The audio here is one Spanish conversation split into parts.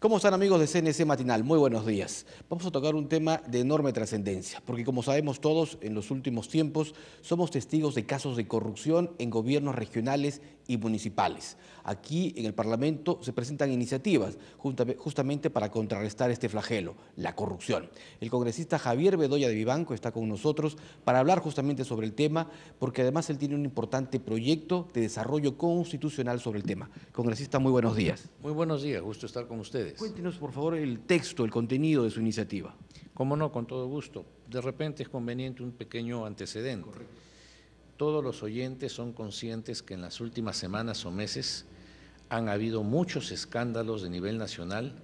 ¿Cómo están, amigos de CNC Matinal? Muy buenos días. Vamos a tocar un tema de enorme trascendencia, porque como sabemos todos, en los últimos tiempos somos testigos de casos de corrupción en gobiernos regionales y municipales. Aquí en el Parlamento se presentan iniciativas justamente para contrarrestar este flagelo, la corrupción. El congresista Javier Bedoya de Vivanco está con nosotros para hablar justamente sobre el tema, porque además él tiene un importante proyecto de desarrollo constitucional sobre el tema. Congresista, muy buenos días. Muy buenos días, gusto estar con ustedes. Cuéntenos, por favor, el texto, el contenido de su iniciativa. Cómo no, con todo gusto. De repente es conveniente un pequeño antecedente. Correcto. Todos los oyentes son conscientes que en las últimas semanas o meses han habido muchos escándalos de nivel nacional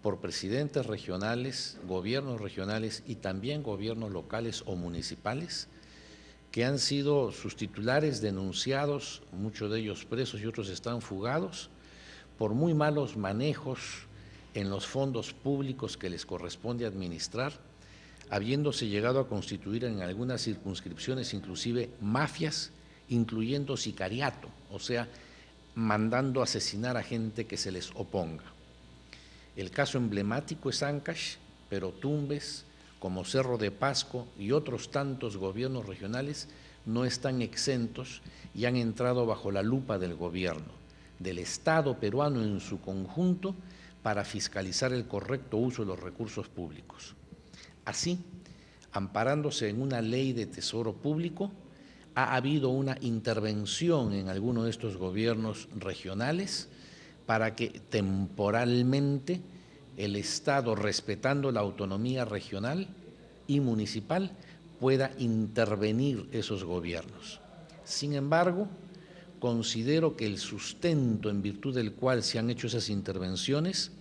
por presidentes regionales, gobiernos regionales y también gobiernos locales o municipales que han sido sus titulares denunciados, muchos de ellos presos y otros están fugados, por muy malos manejos en los fondos públicos que les corresponde administrar, habiéndose llegado a constituir en algunas circunscripciones inclusive mafias, incluyendo sicariato, o sea, mandando asesinar a gente que se les oponga. El caso emblemático es Ancash, pero Tumbes, como Cerro de Pasco y otros tantos gobiernos regionales no están exentos y han entrado bajo la lupa del gobierno, del Estado peruano en su conjunto, para fiscalizar el correcto uso de los recursos públicos. Así, amparándose en una ley de tesoro público, ha habido una intervención en alguno de estos gobiernos regionales para que temporalmente el Estado, respetando la autonomía regional y municipal, pueda intervenir esos gobiernos. Sin embargo, considero que el sustento en virtud del cual se han hecho esas intervenciones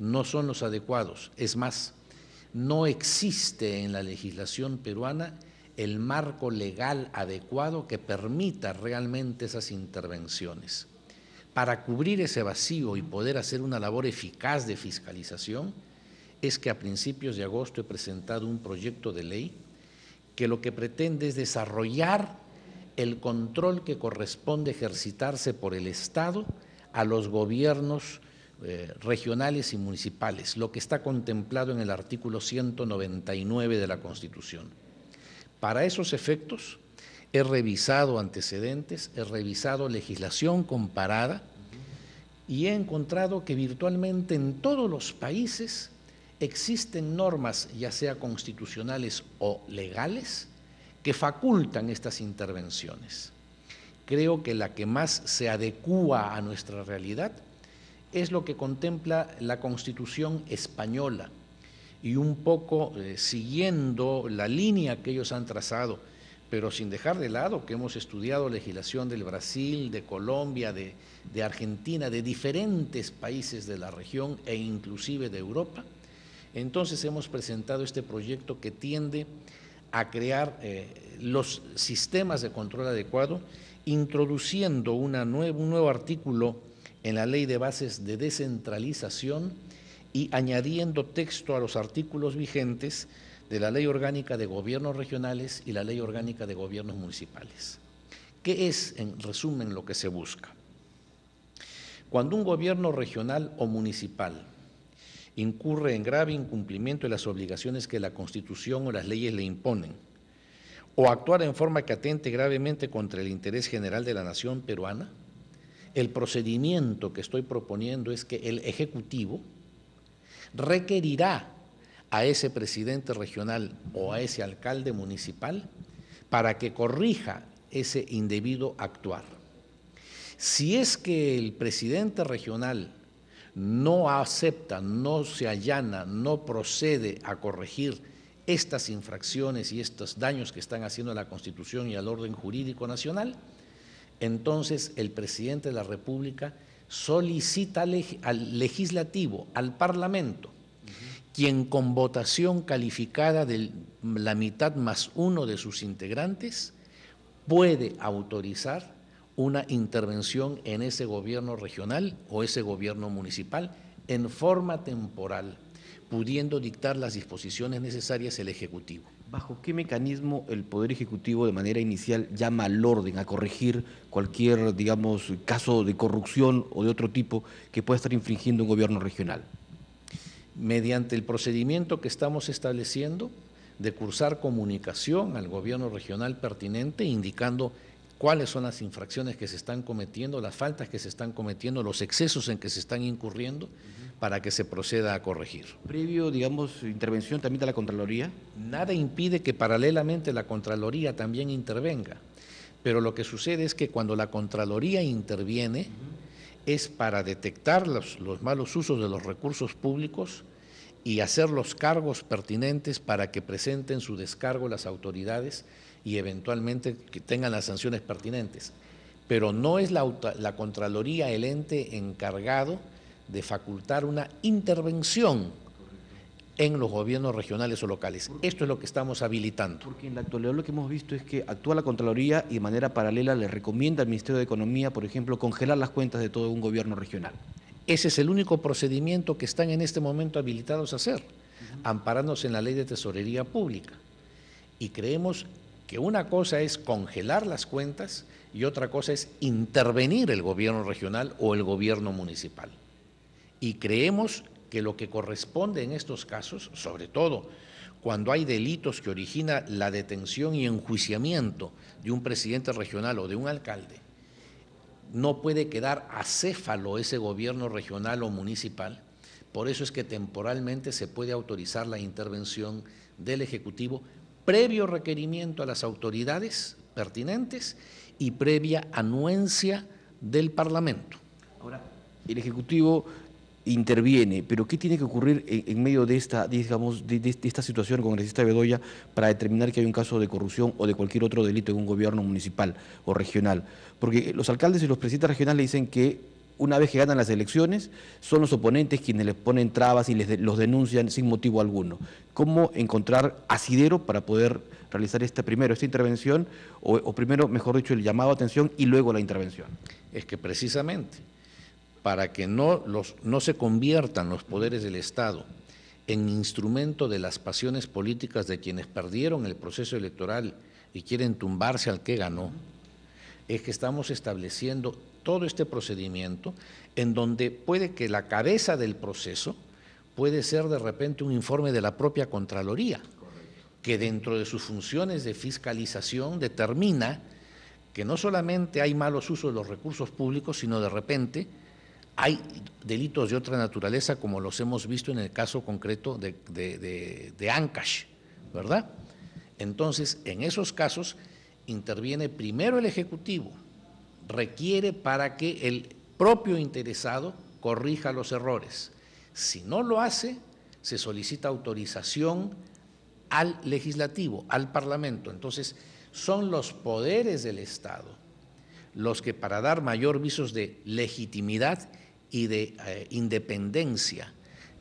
no son los adecuados. Es más, no existe en la legislación peruana el marco legal adecuado que permita realmente esas intervenciones. Para cubrir ese vacío y poder hacer una labor eficaz de fiscalización, es que a principios de agosto he presentado un proyecto de ley que lo que pretende es desarrollar el control que corresponde ejercitarse por el Estado a los gobiernos regionales y municipales, lo que está contemplado en el artículo 199 de la Constitución. Para esos efectos, he revisado antecedentes, he revisado legislación comparada y he encontrado que virtualmente en todos los países existen normas, ya sea constitucionales o legales, que facultan estas intervenciones. Creo que la que más se adecúa a nuestra realidad es lo que contempla la Constitución española y un poco siguiendo la línea que ellos han trazado, pero sin dejar de lado que hemos estudiado legislación del Brasil, de Colombia, de Argentina, de diferentes países de la región e inclusive de Europa. Entonces hemos presentado este proyecto que tiende a crear los sistemas de control adecuado, introduciendo un nuevo artículo en la Ley de Bases de Descentralización y añadiendo texto a los artículos vigentes de la Ley Orgánica de Gobiernos Regionales y la Ley Orgánica de Gobiernos Municipales. ¿Qué es, en resumen, lo que se busca? Cuando un gobierno regional o municipal incurre en grave incumplimiento de las obligaciones que la Constitución o las leyes le imponen, o actuar en forma que atente gravemente contra el interés general de la nación peruana, el procedimiento que estoy proponiendo es que el Ejecutivo requerirá a ese presidente regional o a ese alcalde municipal para que corrija ese indebido actuar. Si es que el presidente regional no acepta, no se allana, no procede a corregir estas infracciones y estos daños que están haciendo a la Constitución y al orden jurídico nacional, entonces el presidente de la República solicita al legislativo, al Parlamento, quien con votación calificada de la mitad más uno de sus integrantes puede autorizar una intervención en ese gobierno regional o ese gobierno municipal en forma temporal, pudiendo dictar las disposiciones necesarias el Ejecutivo. ¿Bajo qué mecanismo el Poder Ejecutivo de manera inicial llama al orden a corregir cualquier, digamos, caso de corrupción o de otro tipo que pueda estar infringiendo un gobierno regional? mediante el procedimiento que estamos estableciendo de cursar comunicación al gobierno regional pertinente, indicando cuáles son las infracciones que se están cometiendo, las faltas que se están cometiendo, los excesos en que se están incurriendo, para que se proceda a corregir. Previo, digamos, intervención también de la Contraloría. Nada impide que paralelamente la Contraloría también intervenga, pero lo que sucede es que cuando la Contraloría interviene es para detectar los malos usos de los recursos públicos y hacer los cargos pertinentes para que presenten su descargo las autoridades y eventualmente que tengan las sanciones pertinentes. Pero no es la Contraloría el ente encargado de facultar una intervención en los gobiernos regionales o locales. Esto es lo que estamos habilitando. Porque en la actualidad lo que hemos visto es que actúa la Contraloría y de manera paralela le recomienda al Ministerio de Economía, por ejemplo, congelar las cuentas de todo un gobierno regional. Ese es el único procedimiento que están en este momento habilitados a hacer, amparándose en la Ley de Tesorería Pública. Y creemos que una cosa es congelar las cuentas y otra cosa es intervenir el gobierno regional o el gobierno municipal. Y creemos que lo que corresponde en estos casos, sobre todo cuando hay delitos que origina la detención y enjuiciamiento de un presidente regional o de un alcalde, no puede quedar acéfalo ese gobierno regional o municipal. Por eso es que temporalmente se puede autorizar la intervención del Ejecutivo previo requerimiento a las autoridades pertinentes y previa anuencia del Parlamento. Ahora, el Ejecutivo interviene, pero ¿qué tiene que ocurrir en medio de esta, digamos, de esta situación, congresista Bedoya, para determinar que hay un caso de corrupción o de cualquier otro delito en un gobierno municipal o regional? Porque los alcaldes y los presidentes regionales dicen que una vez que ganan las elecciones, son los oponentes quienes les ponen trabas y los denuncian sin motivo alguno. ¿Cómo encontrar asidero para poder realizar esta intervención, o primero, mejor dicho, el llamado a atención y luego la intervención? Es que precisamente para que no se conviertan los poderes del Estado en instrumento de las pasiones políticas de quienes perdieron el proceso electoral y quieren tumbarse al que ganó, es que estamos estableciendo todo este procedimiento en donde puede que la cabeza del proceso puede ser de repente un informe de la propia Contraloría, que dentro de sus funciones de fiscalización determina que no solamente hay malos usos de los recursos públicos, sino de repente hay delitos de otra naturaleza, como los hemos visto en el caso concreto de Ancash, ¿verdad? Entonces, en esos casos interviene primero el Ejecutivo, requiere para que el propio interesado corrija los errores. Si no lo hace, se solicita autorización al Legislativo, al Parlamento. Entonces, son los poderes del Estado los que, para dar mayor visos de legitimidad y de independencia,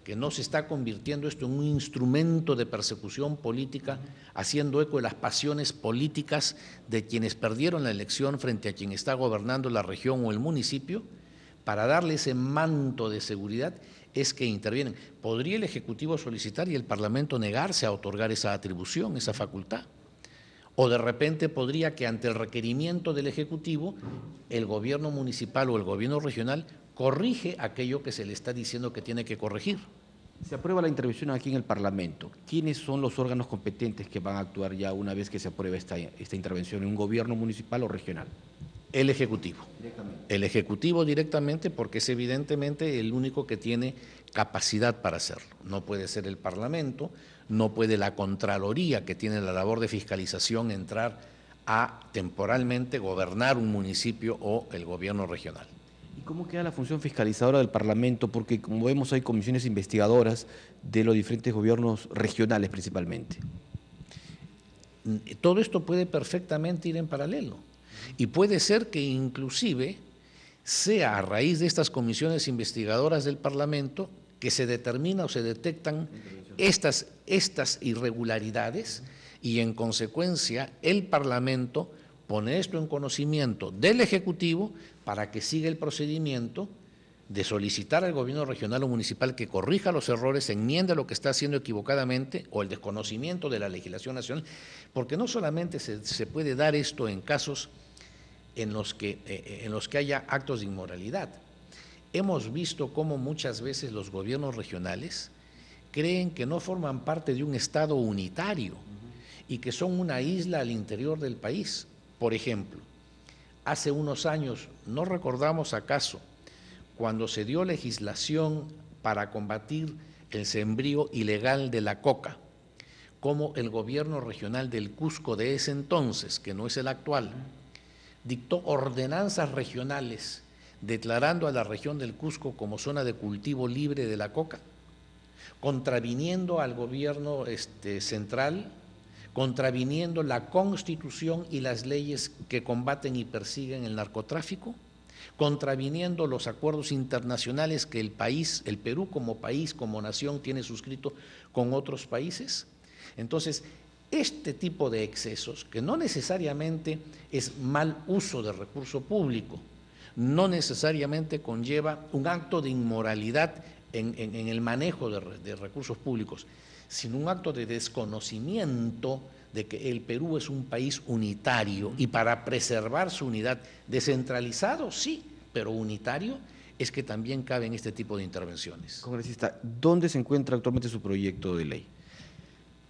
que no se está convirtiendo esto en un instrumento de persecución política, haciendo eco de las pasiones políticas de quienes perdieron la elección frente a quien está gobernando la región o el municipio, para darle ese manto de seguridad es que intervienen. ¿Podría el Ejecutivo solicitar y el Parlamento negarse a otorgar esa atribución, esa facultad? O de repente podría que ante el requerimiento del Ejecutivo, el gobierno municipal o el gobierno regional corrige aquello que se le está diciendo que tiene que corregir. Se aprueba la intervención aquí en el Parlamento. ¿Quiénes son los órganos competentes que van a actuar ya una vez que se apruebe esta intervención en un gobierno municipal o regional? El Ejecutivo. El Ejecutivo directamente, porque es evidentemente el único que tiene capacidad para hacerlo. No puede ser el Parlamento, no puede la Contraloría, que tiene la labor de fiscalización, entrar a temporalmente gobernar un municipio o el gobierno regional. ¿Y cómo queda la función fiscalizadora del Parlamento? Porque, como vemos, hay comisiones investigadoras de los diferentes gobiernos regionales principalmente. Todo esto puede perfectamente ir en paralelo. Y puede ser que inclusive sea a raíz de estas comisiones investigadoras del Parlamento que se determina o se detectan estas irregularidades y en consecuencia el Parlamento pone esto en conocimiento del Ejecutivo para que siga el procedimiento de solicitar al gobierno regional o municipal que corrija los errores, enmienda lo que está haciendo equivocadamente o el desconocimiento de la legislación nacional, porque no solamente se puede dar esto en casos en los que haya actos de inmoralidad. Hemos visto cómo muchas veces los gobiernos regionales creen que no forman parte de un Estado unitario y que son una isla al interior del país. Por ejemplo, hace unos años, ¿no recordamos acaso cuando se dio legislación para combatir el sembrío ilegal de la coca, cómo el gobierno regional del Cusco de ese entonces, que no es el actual, dictó ordenanzas regionales declarando a la región del Cusco como zona de cultivo libre de la coca, contraviniendo al gobierno central, contraviniendo la Constitución y las leyes que combaten y persiguen el narcotráfico, contraviniendo los acuerdos internacionales que el país, el Perú como país, como nación, tiene suscrito con otros países? Entonces, este tipo de excesos, que no necesariamente es mal uso de recurso público, no necesariamente conlleva un acto de inmoralidad en el manejo de recursos públicos, sino un acto de desconocimiento de que el Perú es un país unitario y para preservar su unidad, descentralizado sí, pero unitario, es que también caben este tipo de intervenciones. Congresista, ¿dónde se encuentra actualmente su proyecto de ley?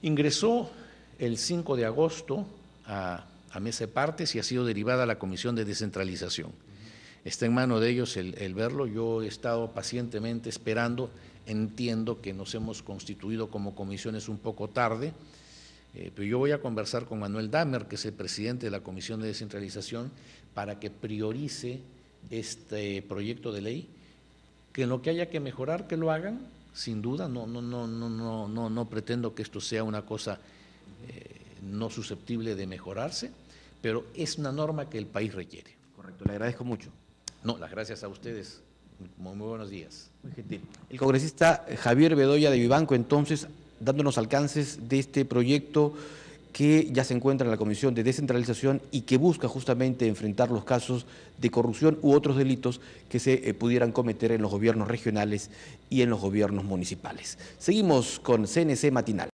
Ingresó el 5 de agosto a mesa de partes y ha sido derivada a la Comisión de Descentralización. Está en manos de ellos el verlo. Yo he estado pacientemente esperando. Entiendo que nos hemos constituido como comisiones un poco tarde, pero yo voy a conversar con Manuel Damer, que es el presidente de la Comisión de Descentralización, para que priorice este proyecto de ley, que en lo que haya que mejorar, que lo hagan, sin duda. No pretendo que esto sea una cosa no susceptible de mejorarse, pero es una norma que el país requiere. Correcto, le agradezco mucho. No, las gracias a ustedes. Muy buenos días. Muy gentil. El congresista Javier Bedoya de Vivanco, entonces, dándonos alcances de este proyecto que ya se encuentra en la Comisión de Descentralización y que busca justamente enfrentar los casos de corrupción u otros delitos que se pudieran cometer en los gobiernos regionales y en los gobiernos municipales. Seguimos con CNC Matinal.